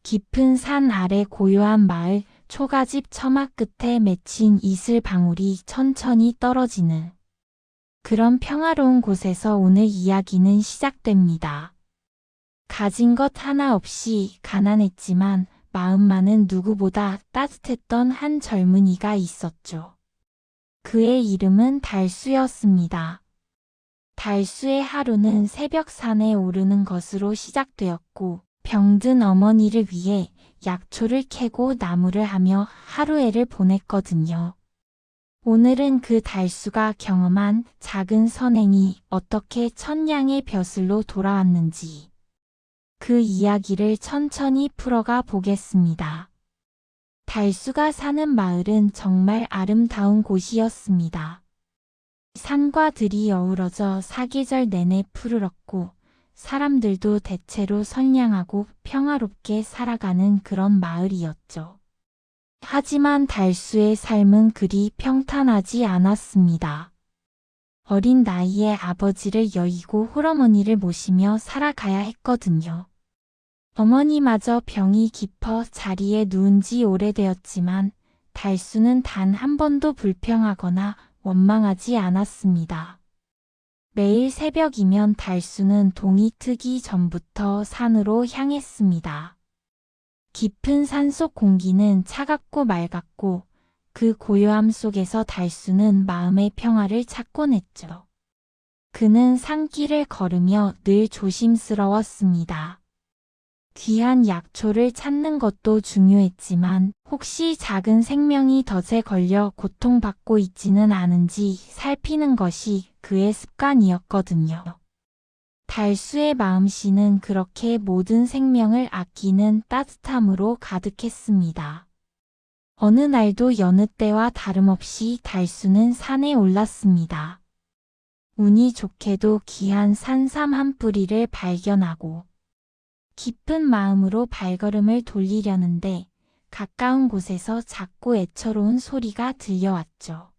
깊은 산 아래 고요한 마을, 초가집 처막 끝에 맺힌 이슬 방울이 천천히 떨어지는 그런 평화로운 곳에서 오늘 이야기는 시작됩니다. 가진 것 하나 없이 가난했지만 마음만은 누구보다 따뜻했던 한 젊은이가 있었죠. 그의 이름은 달수였습니다. 달수의 하루는 새벽 산에 오르는 것으로 시작되었고 병든 어머니를 위해 약초를 캐고 나무를 하며 하루해를 보냈거든요. 오늘은 그 달수가 경험한 작은 선행이 어떻게 천냥의 벼슬로 돌아왔는지 그 이야기를 천천히 풀어가 보겠습니다. 달수가 사는 마을은 정말 아름다운 곳이었습니다. 산과 들이 어우러져 사계절 내내 푸르렀고 사람들도 대체로 선량하고 평화롭게 살아가는 그런 마을이었죠. 하지만 달수의 삶은 그리 평탄하지 않았습니다. 어린 나이에 아버지를 여의고 홀어머니를 모시며 살아가야 했거든요. 어머니마저 병이 깊어 자리에 누운 지 오래되었지만 달수는 단 한 번도 불평하거나 원망하지 않았습니다. 매일 새벽이면 달수는 동이 트기 전부터 산으로 향했습니다. 깊은 산속 공기는 차갑고 맑았고 그 고요함 속에서 달수는 마음의 평화를 찾곤 했죠. 그는 산길을 걸으며 늘 조심스러웠습니다. 귀한 약초를 찾는 것도 중요했지만 혹시 작은 생명이 덫에 걸려 고통받고 있지는 않은지 살피는 것이 그의 습관이었거든요. 달수의 마음씨는 그렇게 모든 생명을 아끼는 따뜻함으로 가득했습니다. 어느 날도 여느 때와 다름없이 달수는 산에 올랐습니다. 운이 좋게도 귀한 산삼 한 뿌리를 발견하고 깊은 마음으로 발걸음을 돌리려는데 가까운 곳에서 작고 애처로운 소리가 들려왔죠.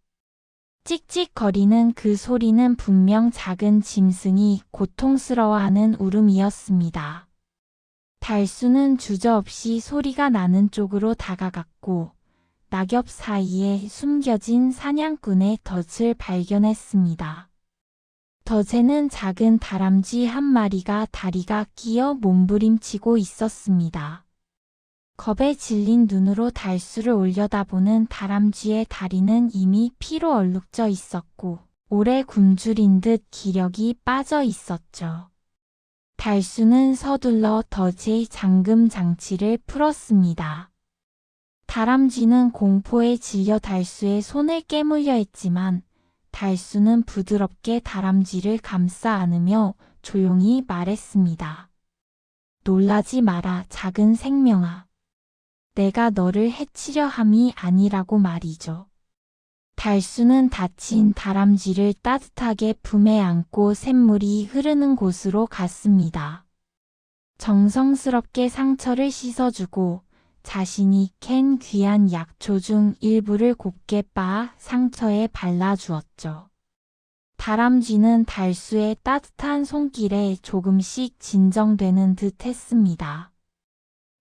찍찍거리는 그 소리는 분명 작은 짐승이 고통스러워하는 울음이었습니다. 달수는 주저없이 소리가 나는 쪽으로 다가갔고 낙엽 사이에 숨겨진 사냥꾼의 덫을 발견했습니다. 덫에는 작은 다람쥐 한 마리가 다리가 끼어 몸부림치고 있었습니다. 겁에 질린 눈으로 달수를 올려다보는 다람쥐의 다리는 이미 피로 얼룩져 있었고 오래 굶주린 듯 기력이 빠져 있었죠. 달수는 서둘러 덫의 잠금 장치를 풀었습니다. 다람쥐는 공포에 질려 달수의 손을 깨물려 했지만 달수는 부드럽게 다람쥐를 감싸 안으며 조용히 말했습니다. 놀라지 마라, 작은 생명아. 내가 너를 해치려 함이 아니라고 말이죠. 달수는 다친 다람쥐를 따뜻하게 품에 안고 샘물이 흐르는 곳으로 갔습니다. 정성스럽게 상처를 씻어주고 자신이 캔 귀한 약초 중 일부를 곱게 빻아 상처에 발라주었죠. 다람쥐는 달수의 따뜻한 손길에 조금씩 진정되는 듯 했습니다.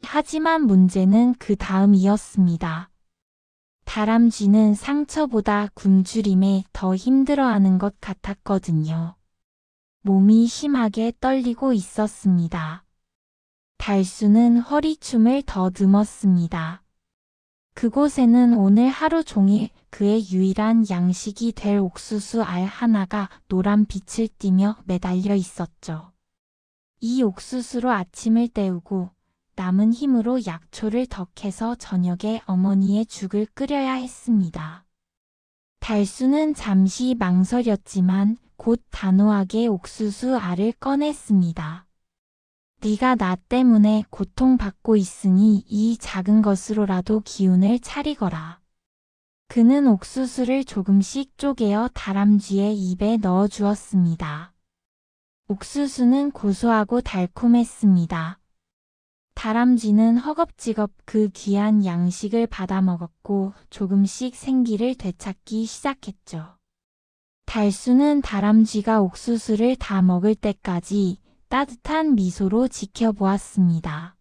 하지만 문제는 그 다음이었습니다. 다람쥐는 상처보다 굶주림에 더 힘들어하는 것 같았거든요. 몸이 심하게 떨리고 있었습니다. 달수는 허리춤을 더듬었습니다. 그곳에는 오늘 하루 종일 그의 유일한 양식이 될 옥수수 알 하나가 노란 빛을 띠며 매달려 있었죠. 이 옥수수로 아침을 때우고 남은 힘으로 약초를 덕해서 저녁에 어머니의 죽을 끓여야 했습니다. 달수는 잠시 망설였지만 곧 단호하게 옥수수 알을 꺼냈습니다. 네가 나 때문에 고통받고 있으니 이 작은 것으로라도 기운을 차리거라. 그는 옥수수를 조금씩 쪼개어 다람쥐의 입에 넣어 주었습니다. 옥수수는 고소하고 달콤했습니다. 다람쥐는 허겁지겁 그 귀한 양식을 받아 먹었고 조금씩 생기를 되찾기 시작했죠. 달수는 다람쥐가 옥수수를 다 먹을 때까지 따뜻한 미소로 지켜보았습니다.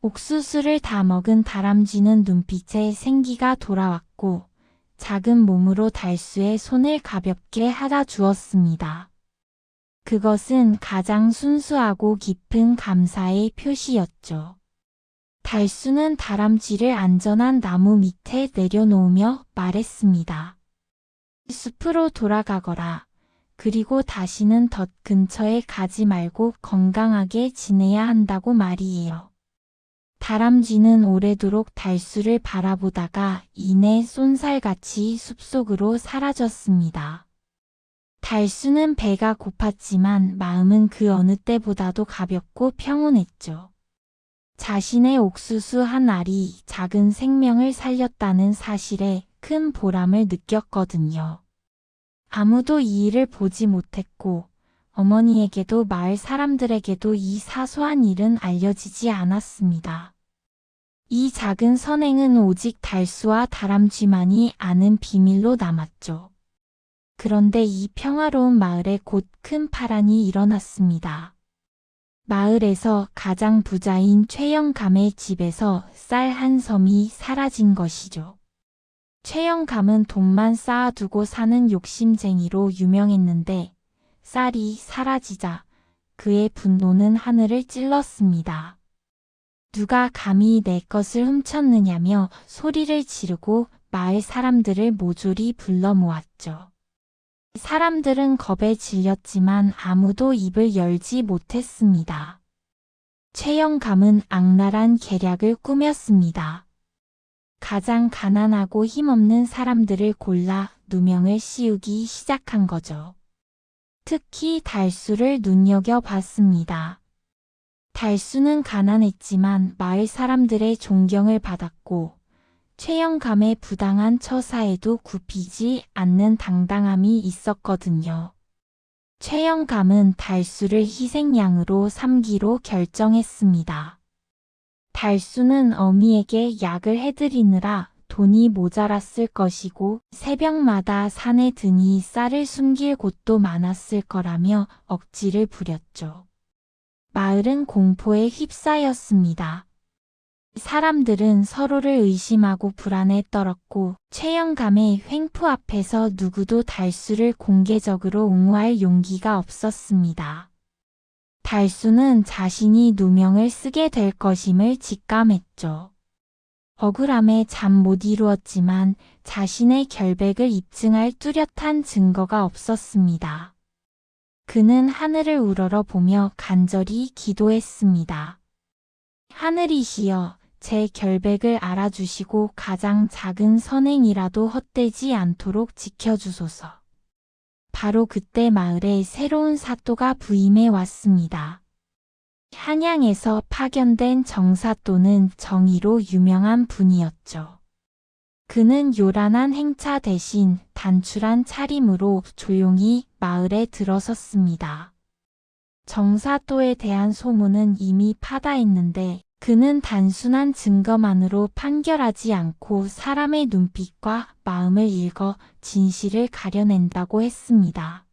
옥수수를 다 먹은 다람쥐는 눈빛에 생기가 돌아왔고 작은 몸으로 달수의 손을 가볍게 하다 주었습니다. 그것은 가장 순수하고 깊은 감사의 표시였죠. 달수는 다람쥐를 안전한 나무 밑에 내려놓으며 말했습니다. 숲으로 돌아가거라. 그리고 다시는 덫 근처에 가지 말고 건강하게 지내야 한다고 말이에요. 다람쥐는 오래도록 달수를 바라보다가 이내 쏜살같이 숲속으로 사라졌습니다. 달수는 배가 고팠지만 마음은 그 어느 때보다도 가볍고 평온했죠. 자신의 옥수수 한 알이 작은 생명을 살렸다는 사실에 큰 보람을 느꼈거든요. 아무도 이 일을 보지 못했고 어머니에게도 마을 사람들에게도 이 사소한 일은 알려지지 않았습니다. 이 작은 선행은 오직 달수와 다람쥐만이 아는 비밀로 남았죠. 그런데 이 평화로운 마을에 곧 큰 파란이 일어났습니다. 마을에서 가장 부자인 최영감의 집에서 쌀 한 섬이 사라진 것이죠. 최영감은 돈만 쌓아두고 사는 욕심쟁이로 유명했는데 쌀이 사라지자 그의 분노는 하늘을 찔렀습니다. 누가 감히 내 것을 훔쳤느냐며 소리를 지르고 마을 사람들을 모조리 불러 모았죠. 사람들은 겁에 질렸지만 아무도 입을 열지 못했습니다. 최영감은 악랄한 계략을 꾸몄습니다. 가장 가난하고 힘없는 사람들을 골라 누명을 씌우기 시작한 거죠. 특히 달수를 눈여겨봤습니다. 달수는 가난했지만 마을 사람들의 존경을 받았고 최영감의 부당한 처사에도 굽히지 않는 당당함이 있었거든요. 최영감은 달수를 희생양으로 삼기로 결정했습니다. 달수는 어미에게 약을 해드리느라 돈이 모자랐을 것이고 새벽마다 산에 드니 쌀을 숨길 곳도 많았을 거라며 억지를 부렸죠. 마을은 공포에 휩싸였습니다. 사람들은 서로를 의심하고 불안에 떨었고 최영감의 횡포 앞에서 누구도 달수를 공개적으로 옹호할 용기가 없었습니다. 달수는 자신이 누명을 쓰게 될 것임을 직감했죠. 억울함에 잠 못 이루었지만 자신의 결백을 입증할 뚜렷한 증거가 없었습니다. 그는 하늘을 우러러 보며 간절히 기도했습니다. 하늘이시여, 제 결백을 알아주시고 가장 작은 선행이라도 헛되지 않도록 지켜주소서. 바로 그때 마을에 새로운 사또가 부임해 왔습니다. 한양에서 파견된 정사또는 정의로 유명한 분이었죠. 그는 요란한 행차 대신 단출한 차림으로 조용히 마을에 들어섰습니다. 정사또에 대한 소문은 이미 파다했는데 그는 단순한 증거만으로 판결하지 않고 사람의 눈빛과 마음을 읽어 진실을 가려낸다고 했습니다.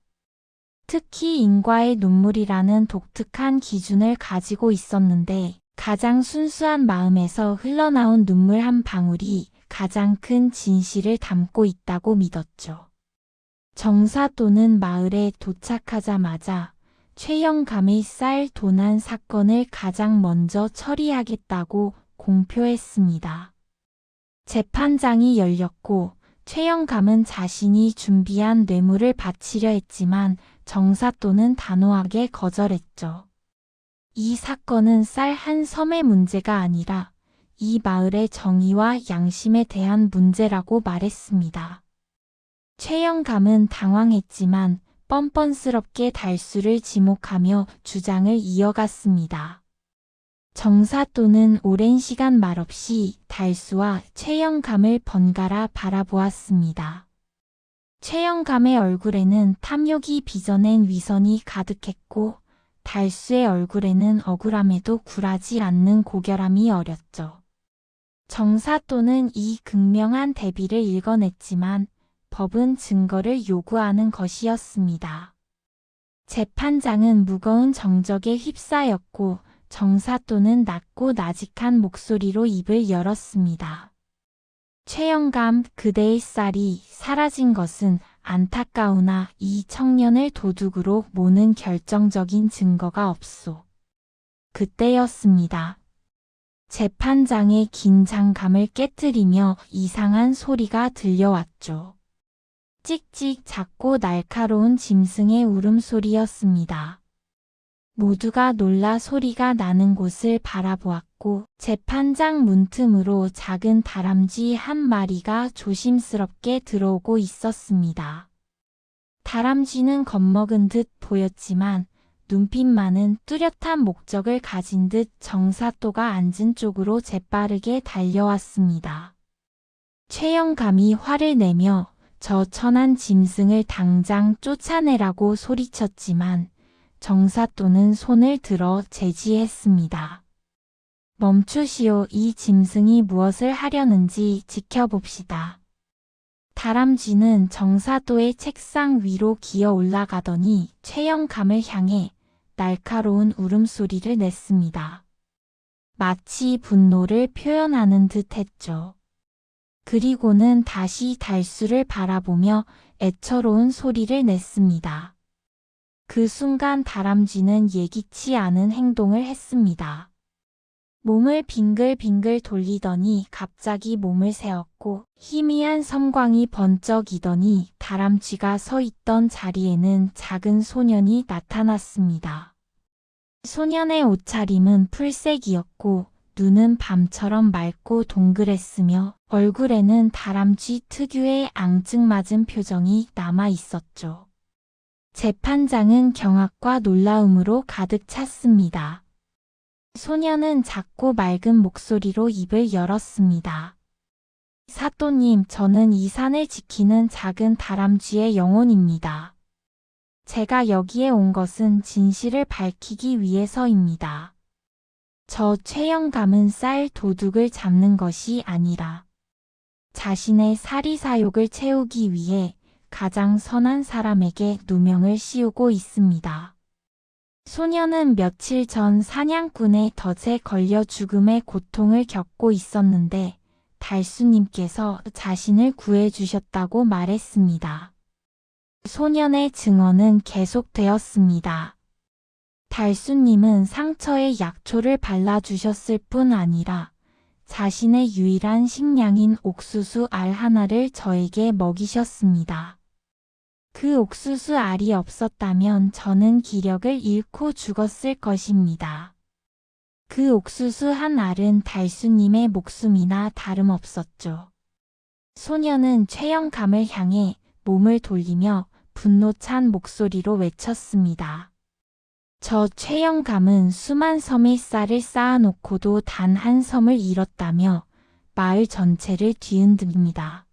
특히 인과의 눈물이라는 독특한 기준을 가지고 있었는데 가장 순수한 마음에서 흘러나온 눈물 한 방울이 가장 큰 진실을 담고 있다고 믿었죠. 정사또는 마을에 도착하자마자 최영감의 쌀 도난 사건을 가장 먼저 처리하겠다고 공표했습니다. 재판장이 열렸고 최영감은 자신이 준비한 뇌물을 바치려 했지만 정사또는 단호하게 거절했죠. 이 사건은 쌀 한 섬의 문제가 아니라 이 마을의 정의와 양심에 대한 문제라고 말했습니다. 최영감은 당황했지만 뻔뻔스럽게 달수를 지목하며 주장을 이어갔습니다. 정사또는 오랜 시간 말없이 달수와 최영감을 번갈아 바라보았습니다. 최영감의 얼굴에는 탐욕이 빚어낸 위선이 가득했고 달수의 얼굴에는 억울함에도 굴하지 않는 고결함이 어렸죠. 정사또는 이 극명한 대비를 읽어냈지만 법은 증거를 요구하는 것이었습니다. 재판장은 무거운 정적에 휩싸였고 정사또는 낮고 나직한 목소리로 입을 열었습니다. 최영감, 그대의 쌀이 사라진 것은 안타까우나 이 청년을 도둑으로 모는 결정적인 증거가 없소. 그때였습니다. 재판장의 긴장감을 깨트리며 이상한 소리가 들려왔죠. 찍찍 작고 날카로운 짐승의 울음소리였습니다. 모두가 놀라 소리가 나는 곳을 바라보았고 재판장 문틈으로 작은 다람쥐 한 마리가 조심스럽게 들어오고 있었습니다. 다람쥐는 겁먹은 듯 보였지만 눈빛만은 뚜렷한 목적을 가진 듯 정사또가 앉은 쪽으로 재빠르게 달려왔습니다. 최영감이 화를 내며 저 천한 짐승을 당장 쫓아내라고 소리쳤지만 정사또는 손을 들어 제지했습니다. 멈추시오. 이 짐승이 무엇을 하려는지 지켜봅시다. 다람쥐는 정사또의 책상 위로 기어 올라가더니 최영감을 향해 날카로운 울음소리를 냈습니다. 마치 분노를 표현하는 듯 했죠. 그리고는 다시 달수를 바라보며 애처로운 소리를 냈습니다. 그 순간 다람쥐는 예기치 않은 행동을 했습니다. 몸을 빙글빙글 돌리더니 갑자기 몸을 세웠고 희미한 섬광이 번쩍이더니 다람쥐가 서 있던 자리에는 작은 소년이 나타났습니다. 소년의 옷차림은 풀색이었고 눈은 밤처럼 맑고 동그랬으며 얼굴에는 다람쥐 특유의 앙증맞은 표정이 남아 있었죠. 재판장은 경악과 놀라움으로 가득 찼습니다. 소년은 작고 맑은 목소리로 입을 열었습니다. 사또님, 저는 이 산을 지키는 작은 다람쥐의 영혼입니다. 제가 여기에 온 것은 진실을 밝히기 위해서입니다. 저 최영감은 쌀 도둑을 잡는 것이 아니라 자신의 사리사욕을 채우기 위해 가장 선한 사람에게 누명을 씌우고 있습니다. 소년은 며칠 전 사냥꾼의 덫에 걸려 죽음의 고통을 겪고 있었는데 달수님께서 자신을 구해주셨다고 말했습니다. 소년의 증언은 계속되었습니다. 달수님은 상처에 약초를 발라주셨을 뿐 아니라 자신의 유일한 식량인 옥수수 알 하나를 저에게 먹이셨습니다. 그 옥수수 알이 없었다면 저는 기력을 잃고 죽었을 것입니다. 그 옥수수 한 알은 달수님의 목숨이나 다름없었죠. 소년은 최영감을 향해 몸을 돌리며 분노 찬 목소리로 외쳤습니다. 저 최영감은 수만 섬의 쌀을 쌓아놓고도 단 한 섬을 잃었다며 마을 전체를 뒤흔듭니다.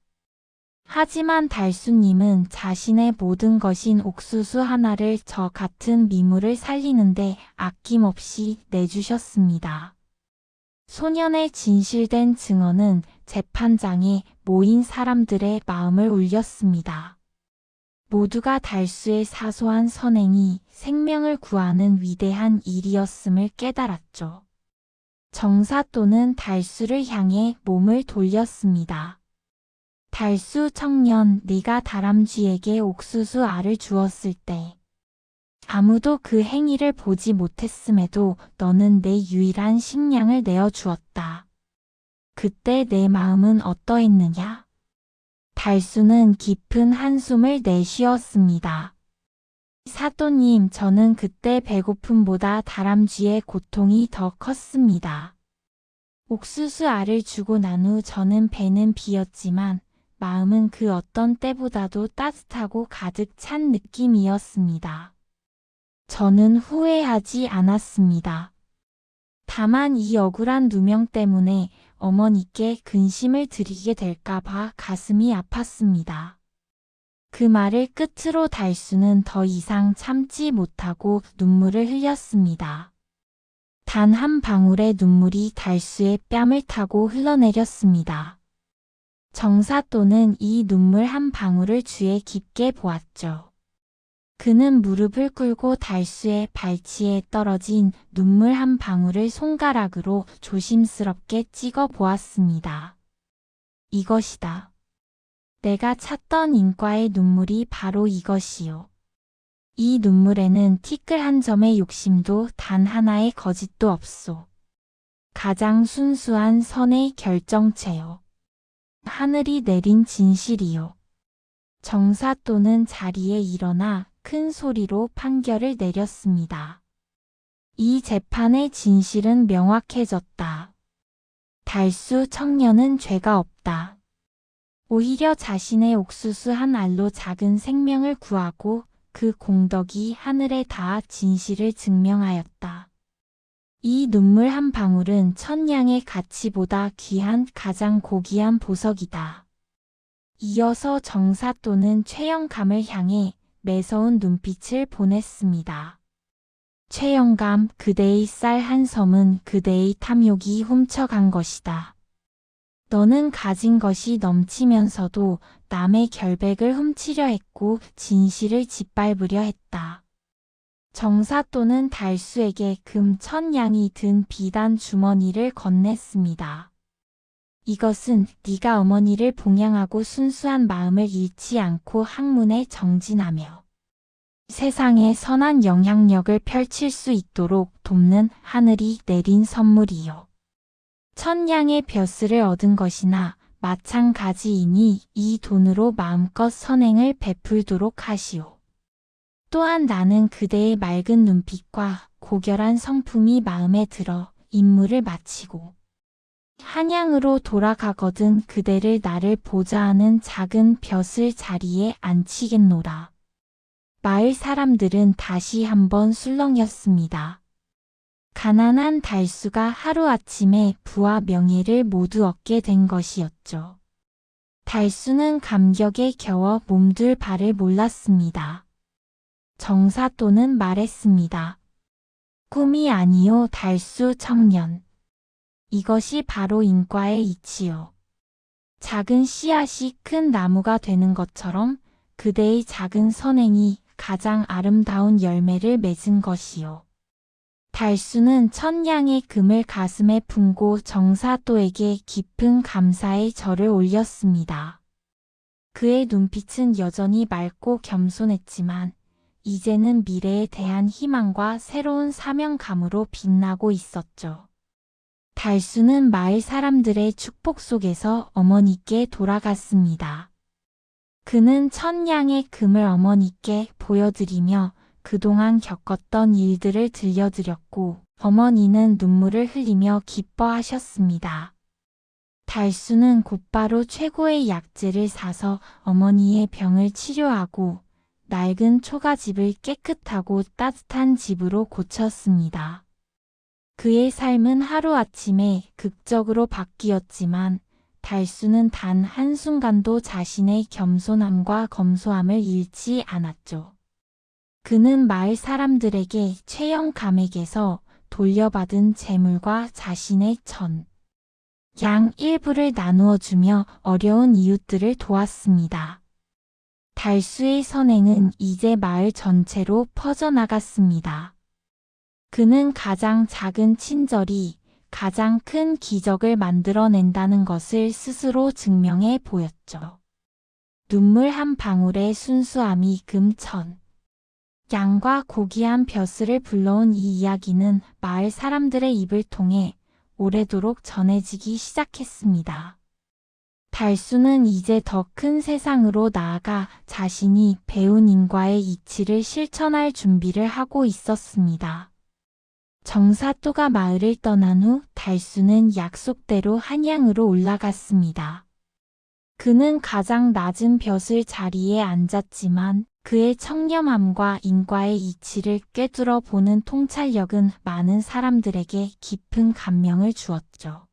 하지만 달수님은 자신의 모든 것인 옥수수 하나를 저 같은 미물을 살리는데 아낌없이 내주셨습니다. 소년의 진실된 증언은 재판장에 모인 사람들의 마음을 울렸습니다. 모두가 달수의 사소한 선행이 생명을 구하는 위대한 일이었음을 깨달았죠. 정사또는 달수를 향해 몸을 돌렸습니다. 달수 청년, 네가 다람쥐에게 옥수수 알을 주었을 때 아무도 그 행위를 보지 못했음에도 너는 내 유일한 식량을 내어주었다. 그때 내 마음은 어떠했느냐? 달수는 깊은 한숨을 내쉬었습니다. 사또님, 저는 그때 배고픔보다 다람쥐의 고통이 더 컸습니다. 옥수수 알을 주고 난 후 저는 배는 비었지만 마음은 그 어떤 때보다도 따뜻하고 가득 찬 느낌이었습니다. 저는 후회하지 않았습니다. 다만 이 억울한 누명 때문에 어머니께 근심을 드리게 될까봐 가슴이 아팠습니다. 그 말을 끝으로 달수는 더 이상 참지 못하고 눈물을 흘렸습니다. 단 한 방울의 눈물이 달수의 뺨을 타고 흘러내렸습니다. 정사또는 이 눈물 한 방울을 주에 깊게 보았죠. 그는 무릎을 꿇고 달수의 발치에 떨어진 눈물 한 방울을 손가락으로 조심스럽게 찍어 보았습니다. 이것이다. 내가 찾던 인과의 눈물이 바로 이것이요. 이 눈물에는 티끌 한 점의 욕심도 단 하나의 거짓도 없소. 가장 순수한 선의 결정체요. 하늘이 내린 진실이요. 정사또는 자리에 일어나 큰 소리로 판결을 내렸습니다. 이 재판의 진실은 명확해졌다. 달수 청년은 죄가 없다. 오히려 자신의 옥수수 한 알로 작은 생명을 구하고 그 공덕이 하늘에 닿아 진실을 증명하였다. 이 눈물 한 방울은 천냥의 가치보다 귀한 가장 고귀한 보석이다. 이어서 정사또는 최영감을 향해 매서운 눈빛을 보냈습니다. 최영감, 그대의 쌀 한 섬은 그대의 탐욕이 훔쳐간 것이다. 너는 가진 것이 넘치면서도 남의 결백을 훔치려 했고 진실을 짓밟으려 했다. 정사또는 달수에게 금 1000냥이 든 비단 주머니를 건넸습니다. 이것은 네가 어머니를 봉양하고 순수한 마음을 잃지 않고 학문에 정진하며 세상에 선한 영향력을 펼칠 수 있도록 돕는 하늘이 내린 선물이요. 1000냥의 벼슬을 얻은 것이나 마찬가지이니 이 돈으로 마음껏 선행을 베풀도록 하시오. 또한 나는 그대의 맑은 눈빛과 고결한 성품이 마음에 들어 임무를 마치고 한양으로 돌아가거든 그대를 나를 보좌하는 작은 벼슬 자리에 앉히겠노라. 마을 사람들은 다시 한번 술렁였습니다. 가난한 달수가 하루아침에 부와 명예를 모두 얻게 된 것이었죠. 달수는 감격에 겨워 몸둘 바를 몰랐습니다. 정사또는 말했습니다. 꿈이 아니요 달수 청년. 이것이 바로 인과의 이치요. 작은 씨앗이 큰 나무가 되는 것처럼 그대의 작은 선행이 가장 아름다운 열매를 맺은 것이요. 달수는 1000냥의 금을 가슴에 품고 정사또에게 깊은 감사의 절을 올렸습니다. 그의 눈빛은 여전히 맑고 겸손했지만 이제는 미래에 대한 희망과 새로운 사명감으로 빛나고 있었죠. 달수는 마을 사람들의 축복 속에서 어머니께 돌아갔습니다. 그는 1000냥의 금을 어머니께 보여드리며 그동안 겪었던 일들을 들려드렸고 어머니는 눈물을 흘리며 기뻐하셨습니다. 달수는 곧바로 최고의 약재를 사서 어머니의 병을 치료하고 낡은 초가집을 깨끗하고 따뜻한 집으로 고쳤습니다. 그의 삶은 하루아침에 극적으로 바뀌었지만 달수는 단 한순간도 자신의 겸손함과 검소함을 잃지 않았죠. 그는 마을 사람들에게 최영감에게서 돌려받은 재물과 자신의 양 일부를 나누어 주며 어려운 이웃들을 도왔습니다. 달수의 선행은 이제 마을 전체로 퍼져나갔습니다. 그는 가장 작은 친절이 가장 큰 기적을 만들어낸다는 것을 스스로 증명해 보였죠. 눈물 한 방울의 순수함이 금 1000냥과 고귀한 벼슬을 불러온 이 이야기는 마을 사람들의 입을 통해 오래도록 전해지기 시작했습니다. 달수는 이제 더 큰 세상으로 나아가 자신이 배운 인과의 이치를 실천할 준비를 하고 있었습니다. 정사또가 마을을 떠난 후 달수는 약속대로 한양으로 올라갔습니다. 그는 가장 낮은 벼슬 자리에 앉았지만 그의 청렴함과 인과의 이치를 꿰뚫어 보는 통찰력은 많은 사람들에게 깊은 감명을 주었죠.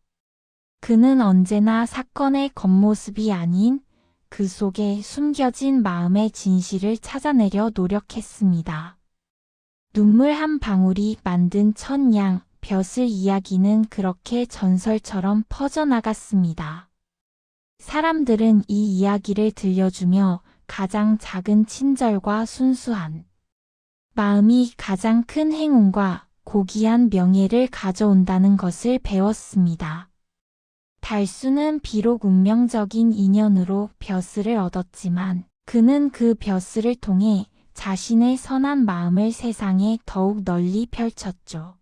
그는 언제나 사건의 겉모습이 아닌 그 속에 숨겨진 마음의 진실을 찾아내려 노력했습니다. 눈물 한 방울이 만든 1000냥 벼슬 이야기는 그렇게 전설처럼 퍼져나갔습니다. 사람들은 이 이야기를 들려주며 가장 작은 친절과 순수한 마음이 가장 큰 행운과 고귀한 명예를 가져온다는 것을 배웠습니다. 달수는 비록 운명적인 인연으로 벼슬을 얻었지만 그는 그 벼슬을 통해 자신의 선한 마음을 세상에 더욱 널리 펼쳤죠.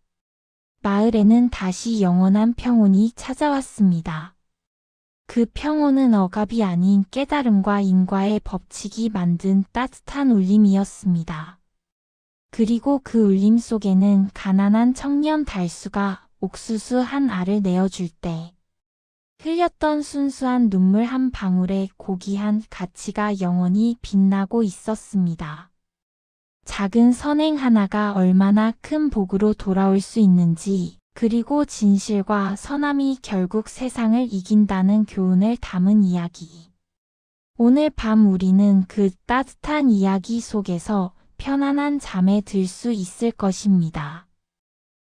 마을에는 다시 영원한 평온이 찾아왔습니다. 그 평온은 억압이 아닌 깨달음과 인과의 법칙이 만든 따뜻한 울림이었습니다. 그리고 그 울림 속에는 가난한 청년 달수가 옥수수 한 알을 내어줄 때 흘렸던 순수한 눈물 한 방울의 고귀한 가치가 영원히 빛나고 있었습니다. 작은 선행 하나가 얼마나 큰 복으로 돌아올 수 있는지, 그리고 진실과 선함이 결국 세상을 이긴다는 교훈을 담은 이야기. 오늘 밤 우리는 그 따뜻한 이야기 속에서 편안한 잠에 들 수 있을 것입니다.